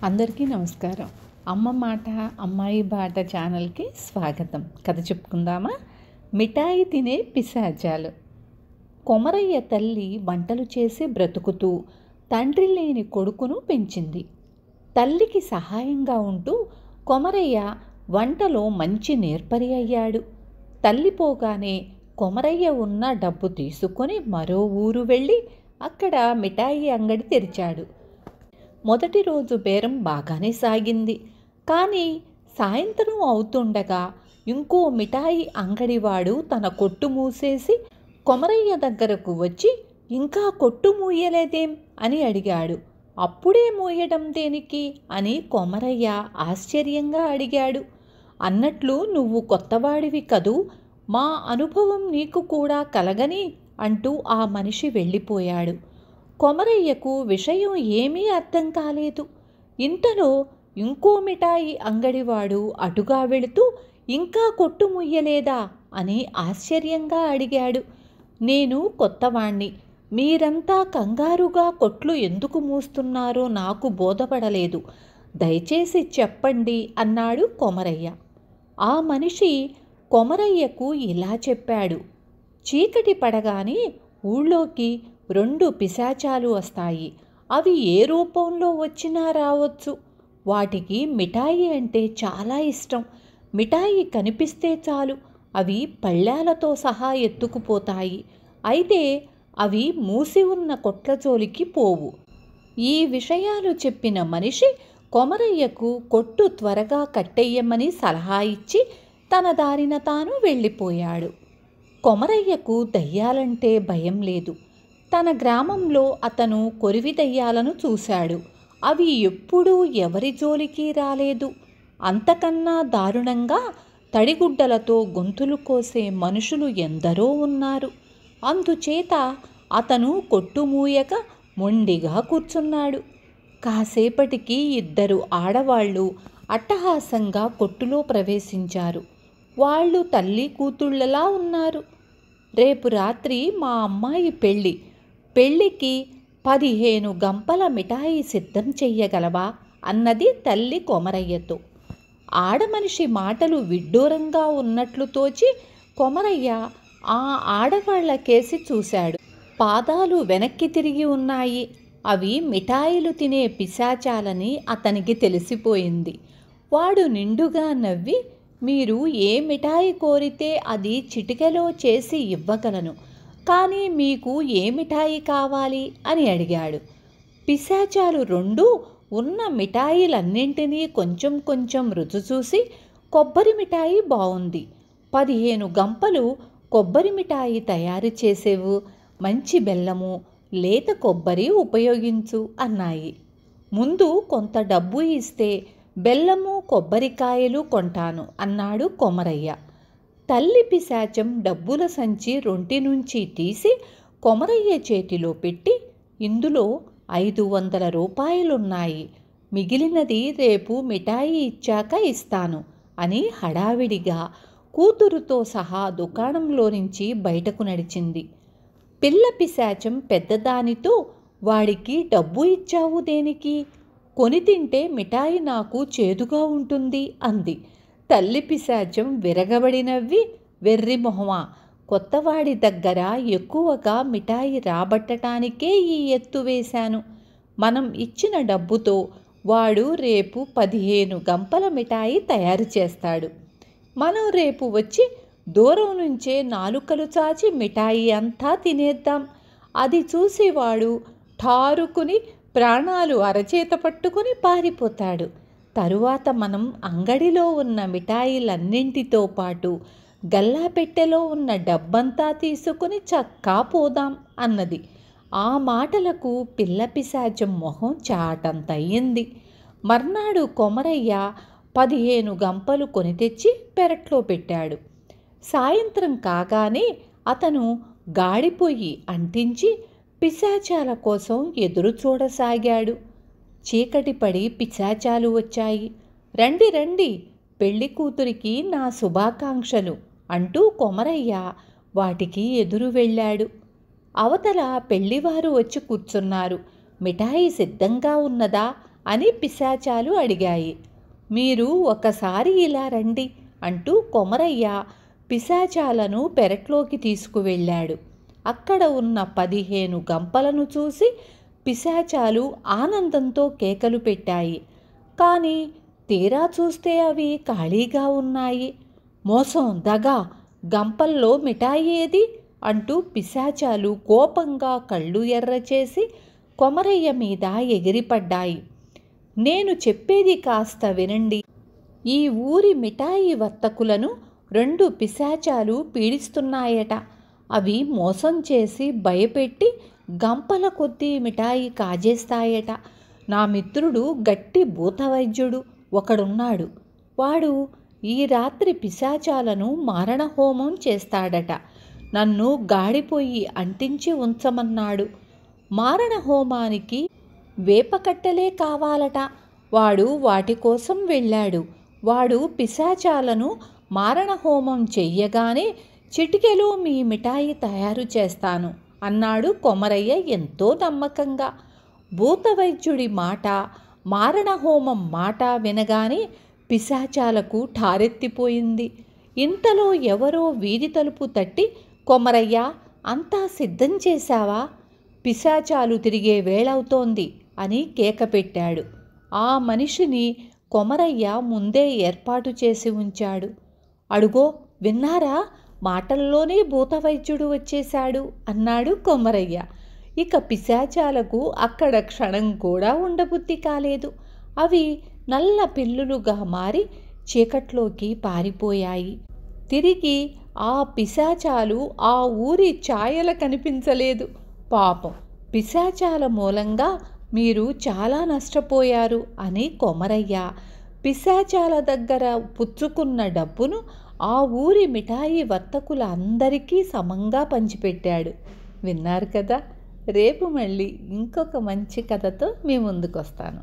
అందరికీ నమస్కారం. అమ్మ మాట అమ్మాయి బాట ఛానల్కి స్వాగతం. కథ చెప్పుకుందామా? మిఠాయి తినే పిశాచాలు. కొమరయ్య తల్లి వంటలు చేసి బ్రతుకుతూ తండ్రి లేని కొడుకును పెంచింది. తల్లికి సహాయంగా ఉంటూ కొమరయ్య వంటలో మంచి నేర్పరి అయ్యాడు. తల్లి పోగానే కొమరయ్య ఉన్న డబ్బు తీసుకొని మరో ఊరు వెళ్ళి అక్కడ మిఠాయి అంగడి తెరిచాడు. మొదటి రోజు బేరం బాగానే సాగింది. కానీ సాయంత్రం అవుతుండగా ఇంకో మిఠాయి అంగడివాడు తన కొట్టు మూసేసి కొమరయ్య దగ్గరకు వచ్చి, ఇంకా కొట్టు మూయలేదేం అని అడిగాడు. అప్పుడే మూయడం దేనికి అని కొమరయ్య ఆశ్చర్యంగా అడిగాడు. అన్నట్లు నువ్వు కొత్తవాడివి కదూ, మా అనుభవం నీకు కూడా కలగని అంటూ ఆ మనిషి వెళ్ళిపోయాడు. కొమరయ్యకు విషయం ఏమీ అర్థం కాలేదు. ఇంతలో ఇంకో మిఠాయి అంగడివాడు అటుగా వెళుతూ, ఇంకా కొట్టు ముయ్యలేదా అని ఆశ్చర్యంగా అడిగాడు. నేను కొత్తవాణ్ణి, మీరంతా కంగారుగా కొట్లు ఎందుకు మూస్తున్నారో నాకు బోధపడలేదు, దయచేసి చెప్పండి అన్నాడు కొమరయ్య. ఆ మనిషి కొమరయ్యకు ఇలా చెప్పాడు. చీకటి పడగానే ఊళ్ళోకి 2 పిశాచాలు వస్తాయి. అవి ఏ రూపంలో వచ్చినా రావచ్చు. వాటికి మిఠాయి అంటే చాలా ఇష్టం. మిఠాయి కనిపిస్తే చాలు అవి పళ్ళాలతో సహా ఎత్తుకుపోతాయి. అయితే అవి మూసి ఉన్న కొట్ల జోలికి పోవు. ఈ విషయాలు చెప్పిన మనిషి కొమరయ్యకు కొట్టు త్వరగా కట్టెయ్యమని సలహా ఇచ్చి తన దారిన తాను వెళ్ళిపోయాడు. కొమరయ్యకు దయ్యాలంటే భయం లేదు. తన గ్రామంలో అతను కొరివి దయ్యాలను చూశాడు. అవి ఎప్పుడూ ఎవరి జోలికి రాలేదు. అంతకన్నా దారుణంగా తడిగుడ్డలతో గొంతులు కోసే మనుషులు ఎందరో ఉన్నారు. అందుచేత అతను కొట్టుమూయక మొండిగా కూర్చున్నాడు. కాసేపటికి 2 ఆడవాళ్ళు అట్టహాసంగా కొట్టులో ప్రవేశించారు. వాళ్ళు తల్లి కూతుళ్ళలా ఉన్నారు. రేపు రాత్రి మా అమ్మాయి పెళ్ళికి 15 గంపల మిఠాయి సిద్ధం చెయ్యగలవా అన్నది తల్లి కొమరయ్యతో. ఆడమనిషి మాటలు విడ్డూరంగా ఉన్నట్లు తోచి కొమరయ్య ఆ ఆడవాళ్ల కేసి చూశాడు. పాదాలు వెనక్కి తిరిగి ఉన్నాయి. అవి మిఠాయిలు తినే పిశాచాలని అతనికి తెలిసిపోయింది. వాడు నిండుగా నవ్వి, మీరు ఏ మిఠాయి కోరితే అది చిటికెలో చేసి ఇవ్వగలను, కానీ మీకు ఏ మిఠాయి కావాలి అని అడిగాడు. పిశాచాలు 2 ఉన్న మిఠాయిలన్నింటినీ కొంచెం కొంచెం రుచి చూసి, కొబ్బరి మిఠాయి బాగుంది, 15 గంపలు కొబ్బరి మిఠాయి తయారు చేసేవు, మంచి బెల్లము లేత కొబ్బరి ఉపయోగించు అన్నాయి. ముందు కొంత డబ్బు ఇస్తే బెల్లము కొబ్బరికాయలు కొంటాను అన్నాడు కొమరయ్య. తల్లి పిశాచం డబ్బుల సంచి రొంటి నుంచి తీసి కొమరయ్య చేతిలో పెట్టి, ఇందులో 500 రూపాయలున్నాయి, మిగిలినది రేపు మిఠాయి ఇచ్చాక ఇస్తాను అని హడావిడిగా కూతురుతో సహా దుకాణంలో నుంచి బయటకు నడిచింది. పిల్ల పిశాచం పెద్దదానితో, వాడికి డబ్బు ఇచ్చావు దేనికి, కొని తింటే మిఠాయి నాకు చేదుగా ఉంటుంది అంది. తల్లి పిశాచం విరగబడి నవ్వి, వెర్రి మొహమా, కొత్తవాడి దగ్గర ఎక్కువగా మిఠాయి రాబట్టడానికే ఈ ఎత్తు వేశాను. మనం ఇచ్చిన డబ్బుతో వాడు రేపు 15 గంపల మిఠాయి తయారు చేస్తాడు. మనం రేపు వచ్చి దూరం నుంచే నాలుకలు చాచి మిఠాయి అంతా తినేద్దాం. అది చూసి వాడు ఠారుకుని ప్రాణాలు అరచేత పట్టుకుని పారిపోతాడు. తరువాత మనం అంగడిలో ఉన్న మిఠాయిలన్నింటితో పాటు గల్లాపెట్టెలో ఉన్న డబ్బంతా తీసుకుని చక్కా పోదాం అన్నది. ఆ మాటలకు పిల్ల పిశాచం మొహం చాటంతయ్యింది. మర్నాడు కొమరయ్య 15 గంపలు కొని తెచ్చి పెరట్లో పెట్టాడు. సాయంత్రం కాగానే అతను గాడిపోయి అంటించి పిశాచాల కోసం ఎదురు చూడసాగాడు. చీకటి పడి పిశాచాలు వచ్చాయి. రండి రండి, పెళ్లి కూతురికి నా శుభాకాంక్షలు అంటూ కొమరయ్య వాటికి ఎదురు వెళ్ళాడు. అవతల పెళ్లివారు వచ్చి కూర్చున్నారు. మిఠాయి సిద్ధంగా ఉన్నదా అని పిశాచాలు అడిగాయి. మీరు ఒకసారి ఇలా రండి అంటూ కొమరయ్య పిశాచాలను పెరట్లోకి తీసుకువెళ్ళాడు. అక్కడ ఉన్న 15 గంపలను చూసి పిశాచాలు ఆనందంతో కేకలు పెట్టాయి. కానీ తీరా చూస్తే అవి ఖాళీగా ఉన్నాయి. మోసం, దగ, గంపల్లో మిఠాయి ఏది అంటూ పిశాచాలు కోపంగా కళ్ళు ఎర్రచేసి కొమరయ్య మీద ఎగిరిపడ్డాయి. నేను చెప్పేది కాస్త వినండి. ఈ ఊరి మిఠాయి వర్తకులను 2 పిశాచాలు పీడిస్తున్నాయట. అవి మోసం చేసి భయపెట్టి గంపల కొద్దీ మిఠాయి కాజేస్తాయట. నా మిత్రుడు గట్టి భూతవైద్యుడు ఒకడున్నాడు. వాడు ఈ రాత్రి పిశాచాలను మారణహోమం చేస్తాడట. నన్ను గాడిపోయి అంటించి ఉంచమన్నాడు. మారణహోమానికి వేపకట్టెలే కావాలట. వాడు వాటి కోసం వెళ్ళాడు. వాడు పిశాచాలను మారణహోమం చెయ్యగానే చిటికెలో మీ మిఠాయి తయారు చేస్తాను అన్నాడు కొమరయ్య ఎంతో నమ్మకంగా. భూతవైద్యుడి మాట, మారణహోమం మాట వినగానే పిశాచాలకు ఠారెత్తిపోయింది. ఇంతలో ఎవరో వీధి తలుపు తట్టి, కొమరయ్య, అంతా సిద్ధం చేశావా? పిశాచాలు తిరిగే వేళవుతోంది అని కేక పెట్టాడు. ఆ మనిషిని కొమరయ్య ముందే ఏర్పాటు చేసి ఉంచాడు. అడుగో, విన్నారా? మాటల్లోనే భూతవైద్యుడు వచ్చేశాడు అన్నాడు కొమరయ్య. ఇక పిశాచాలకు అక్కడ క్షణం కూడా ఉండబుద్ధి కాలేదు. అవి నల్ల పిల్లులుగా మారి చీకట్లోకి పారిపోయాయి. తిరిగి ఆ పిశాచాలు ఆ ఊరి ఛాయల కనిపించలేదు. పాపం, పిశాచాల మూలంగా మీరు చాలా నష్టపోయారు అని కొమరయ్య పిశాచాల దగ్గర పుచ్చుకున్న డబ్బును ఆ ఊరి మిఠాయి వర్తకుల అందరికీ సమంగా పంచిపెట్టాడు. విన్నారు కదా. రేపు మళ్ళీ ఇంకొక మంచి కథతో మీ ముందుకు వస్తాను.